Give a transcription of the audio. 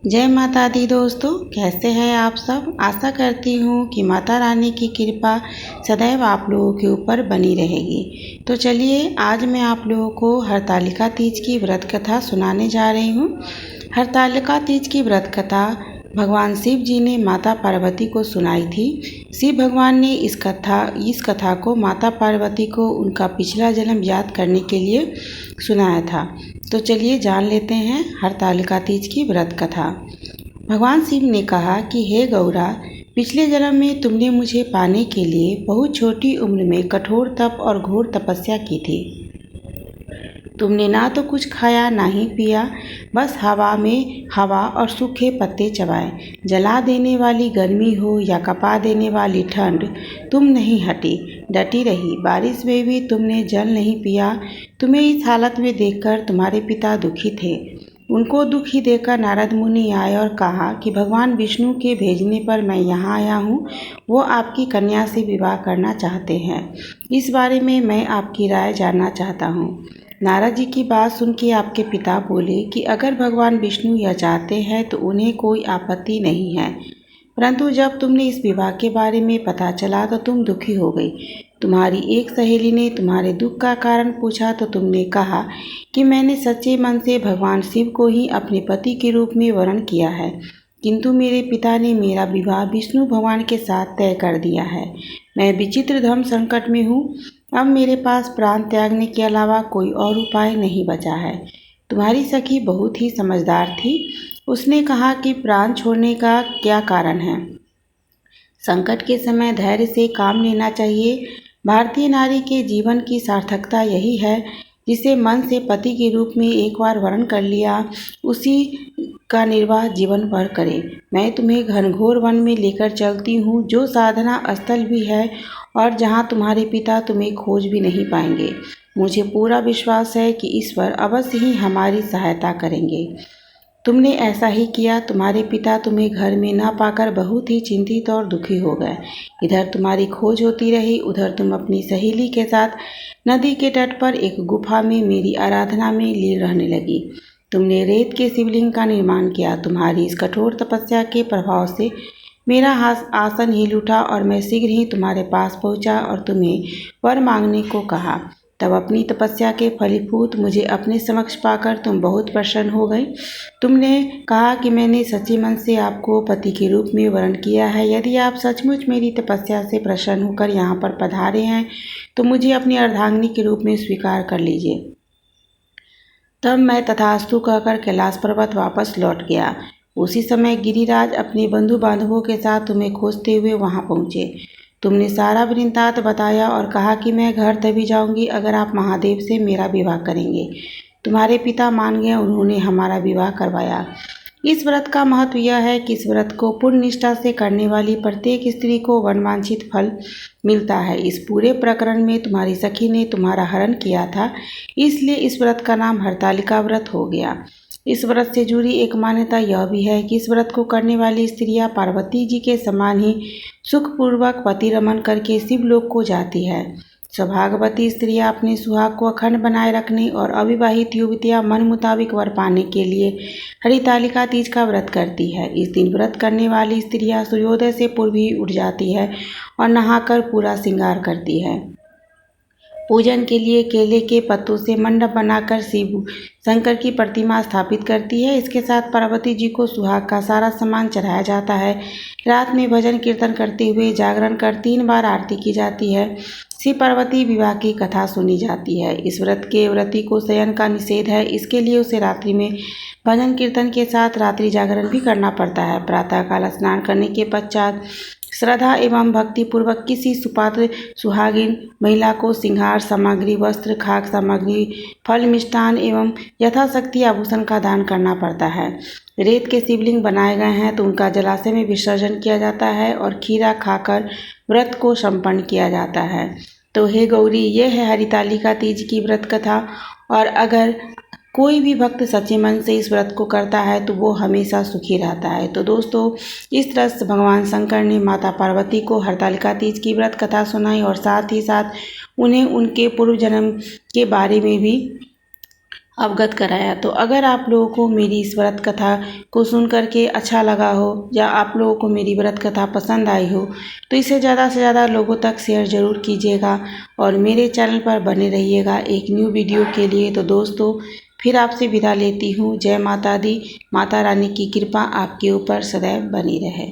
जय माता दी दोस्तों, कैसे हैं आप सब। आशा करती हूँ कि माता रानी की कृपा सदैव आप लोगों के ऊपर बनी रहेगी। तो चलिए, आज मैं आप लोगों को हरतालिका तीज की व्रत कथा सुनाने जा रही हूँ। हरतालिका तीज की व्रत कथा भगवान शिव जी ने माता पार्वती को सुनाई थी। शिव भगवान ने इस कथा को माता पार्वती को उनका पिछला जन्म याद करने के लिए सुनाया था। तो चलिए जान लेते हैं हरतालिका तीज की व्रत कथा। भगवान शिव ने कहा कि हे गौरा, पिछले जन्म में तुमने मुझे पाने के लिए बहुत छोटी उम्र में कठोर तप और घोर तपस्या की थी। तुमने ना तो कुछ खाया ना ही पिया, बस हवा और सूखे पत्ते चबाए। जला देने वाली गर्मी हो या कपा देने वाली ठंड, तुम नहीं हटी, डटी रही। बारिश में भी तुमने जल नहीं पिया। तुम्हें इस हालत में देखकर तुम्हारे पिता दुखी थे। उनको दुखी देखकर नारद मुनि आए और कहा कि भगवान विष्णु के भेजने पर मैं यहाँ आया हूँ। वो आपकी कन्या से विवाह करना चाहते हैं। इस बारे में मैं आपकी राय जानना चाहता हूँ। नारद जी की बात सुन के आपके पिता बोले कि अगर भगवान विष्णु यह चाहते हैं तो उन्हें कोई आपत्ति नहीं है, परंतु जब तुमने इस विवाह के बारे में पता चला तो तुम दुखी हो गई। तुम्हारी एक सहेली ने तुम्हारे दुख का कारण पूछा तो तुमने कहा कि मैंने सच्चे मन से भगवान शिव को ही अपने पति के रूप में वरण किया है, किंतु मेरे पिता ने मेरा विवाह विष्णु भगवान के साथ तय कर दिया है। मैं विचित्र धर्म संकट में हूँ। अब मेरे पास प्राण त्यागने के अलावा कोई और उपाय नहीं बचा है। तुम्हारी सखी बहुत ही समझदार थी। उसने कहा कि प्राण छोड़ने का क्या कारण है। संकट के समय धैर्य से काम लेना चाहिए। भारतीय नारी के जीवन की सार्थकता यही है, जिसे मन से पति के रूप में एक बार वर्ण कर लिया, उसी का निर्वाह जीवन भर करे। मैं तुम्हें घनघोर वन में लेकर चलती हूँ, जो साधना स्थल भी है और जहाँ तुम्हारे पिता तुम्हें खोज भी नहीं पाएंगे। मुझे पूरा विश्वास है कि ईश्वर अवश्य ही हमारी सहायता करेंगे। तुमने ऐसा ही किया। तुम्हारे पिता तुम्हें घर में न पाकर बहुत ही चिंतित और दुखी हो गए। इधर तुम्हारी खोज होती रही, उधर तुम अपनी सहेली के साथ नदी के तट पर एक गुफा में मेरी आराधना में लीन रहने लगी। तुमने रेत के शिवलिंग का निर्माण किया। तुम्हारी इस कठोर तपस्या के प्रभाव से मेरा आसन हिल उठा और मैं शीघ्र ही तुम्हारे पास पहुंचा और तुम्हें वर मांगने को कहा। तब अपनी तपस्या के फलीभूत मुझे अपने समक्ष पाकर तुम बहुत प्रसन्न हो गई। तुमने कहा कि मैंने सच्चे मन से आपको पति के रूप में वर्ण किया है। यदि आप सचमुच मेरी तपस्या से प्रसन्न होकर यहाँ पर पधारे हैं तो मुझे अपनी अर्धांगिनी के रूप में स्वीकार कर लीजिए। तब मैं तथास्तु कहकर कैलाश पर्वत वापस लौट गया। उसी समय गिरिराज अपने बंधु बांधवों के साथ तुम्हें खोजते हुए वहां पहुंचे। तुमने सारा वृत्तांत बताया और कहा कि मैं घर तभी जाऊंगी अगर आप महादेव से मेरा विवाह करेंगे। तुम्हारे पिता मान गए, उन्होंने हमारा विवाह करवाया। इस व्रत का महत्व यह है कि इस व्रत को पूर्ण निष्ठा से करने वाली प्रत्येक स्त्री को मनवांछित फल मिलता है। इस पूरे प्रकरण में तुम्हारी सखी ने तुम्हारा हरण किया था, इसलिए इस व्रत का नाम हरतालिका व्रत हो गया। इस व्रत से जुड़ी एक मान्यता यह भी है कि इस व्रत को करने वाली स्त्रियां पार्वती जी के समान ही सुखपूर्वक पति रमन करके शिवलोक को जाती है। सौभाग्यवती स्त्रियां अपने सुहाग को अखंड बनाए रखने और अविवाहित युवतियां मन मुताबिक वर पाने के लिए हरितालिका तीज का व्रत करती है। इस दिन व्रत करने वाली स्त्रियां सूर्योदय से पूर्व ही उठ जाती है और नहाकर पूरा श्रृंगार करती है। पूजन के लिए केले के पत्तों से मंडप बनाकर शिव शंकर की प्रतिमा स्थापित करती है। इसके साथ पार्वती जी को सुहाग का सारा सामान चढ़ाया जाता है। रात में भजन कीर्तन करते हुए जागरण कर 3 बार आरती की जाती है। शिव पार्वती विवाह की कथा सुनी जाती है। इस व्रत के व्रती को शयन का निषेध है, इसके लिए उसे रात्रि में भजन कीर्तन के साथ रात्रि जागरण भी करना पड़ता है। प्रातःकाल स्नान करने के पश्चात श्रद्धा एवं भक्ति पूर्वक किसी सुपात्र सुहागिन महिला को सिंगार सामग्री, वस्त्र, खाक सामग्री, फल, मिष्ठान एवं यथाशक्ति आभूषण का दान करना पड़ता है। रेत के शिवलिंग बनाए गए हैं तो उनका जलाशय में विसर्जन किया जाता है और खीरा खाकर व्रत को संपन्न किया जाता है। तो हे गौरी, ये है हरितालिका तीज की व्रत कथा। और अगर कोई भी भक्त सच्चे मन से इस व्रत को करता है तो वो हमेशा सुखी रहता है। तो दोस्तों, इस तरह से भगवान शंकर ने माता पार्वती को हरतालिका तीज की व्रत कथा सुनाई और साथ ही साथ उन्हें उनके पूर्व जन्म के बारे में भी अवगत कराया। तो अगर आप लोगों को मेरी इस व्रत कथा को सुन करके अच्छा लगा हो या आप लोगों को मेरी व्रत कथा पसंद आई हो तो इसे ज़्यादा से ज़्यादा लोगों तक शेयर ज़रूर कीजिएगा और मेरे चैनल पर बने रहिएगा एक न्यू वीडियो के लिए। तो दोस्तों फिर आपसे विदा लेती हूँ। जय माता दी। माता रानी की कृपा आपके ऊपर सदैव बनी रहे।